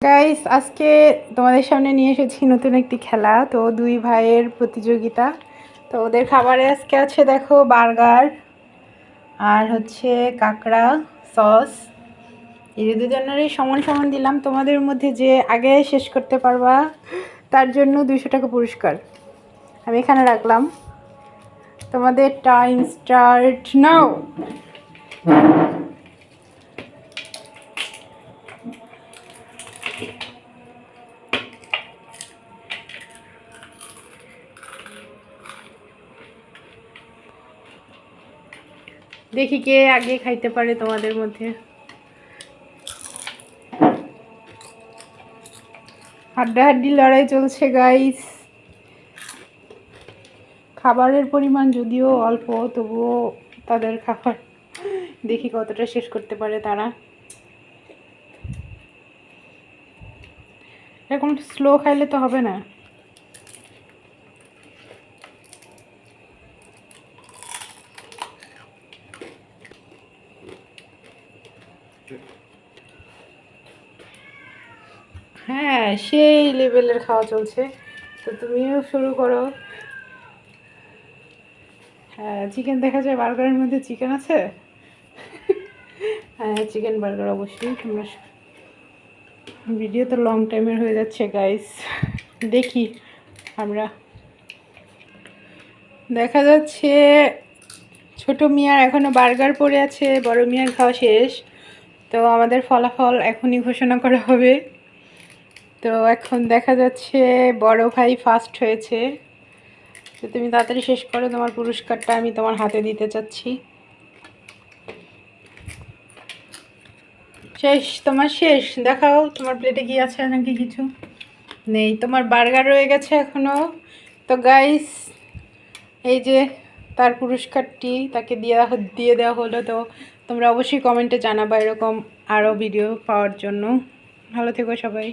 Guys, আজকে তোমাদের সামনে নিয়ে এসেছি নতুন একটি খেলা। তো দুই ভাইয়ের প্রতিযোগিতা। তো ওদের খাবারে আজকে আছে দেখো বার্গার আর হচ্ছে কাঁকড়া সস। এই দুজনেরই সমান সমান দিলাম। তোমাদের মধ্যে যে আগে শেষ করতে পারবা তার জন্য 200 টাকা পুরস্কার আমি এখানে রাখলাম। তোমাদের টাইম স্টার্ট নাও। দেখি কে আগে খাইতে পারে তোমাদের মধ্যে। হাড্ডাহাড্ডি লড়াই চলছে গাইস। খাবারের পরিমাণ যদিও অল্প, তবুও তাদের খাবার দেখি কতটা শেষ করতে পারে তারা। এরকম স্লো খাইলে তো হবে না। হ্যাঁ, সেই লেভেলের খাওয়া চলছে। তো তুমিও শুরু করো। হ্যাঁ, চিকেন দেখা যায় বার্গারের মধ্যে চিকেন আছে। হ্যাঁ, চিকেন বার্গার অবশ্যই। তোমরা ভিডিও তো লং টাইমের হয়ে যাচ্ছে গাইস। দেখি আমরা। দেখা যাচ্ছে ছোট মিয়ার এখনো বার্গার পড়ে আছে, বড় মিয়ার খাওয়া শেষ। তো আমাদের ফলাফল এখনই ঘোষণা করা হবে। তো এখন দেখা যাচ্ছে বড় ভাই ফার্স্ট হয়েছে। তো তুমি তাড়াতাড়ি শেষ করো, তোমার পুরস্কারটা আমি তোমার হাতে দিতে চাচ্ছি। শেষ, তোমার শেষ। দেখাও তোমার প্লেটে কি আছে নাকি কিছু নেই। তোমার বার্গার রয়ে গেছে এখনো। তো গাইস, এই যে তার পুরস্কারটি তাকে দিয়ে দেওয়া হলো। তো তোমরা অবশ্যই কমেন্টে জানাবা এরকম আরও ভিডিও পাওয়ার জন্য। ভালো থেকো সবাই।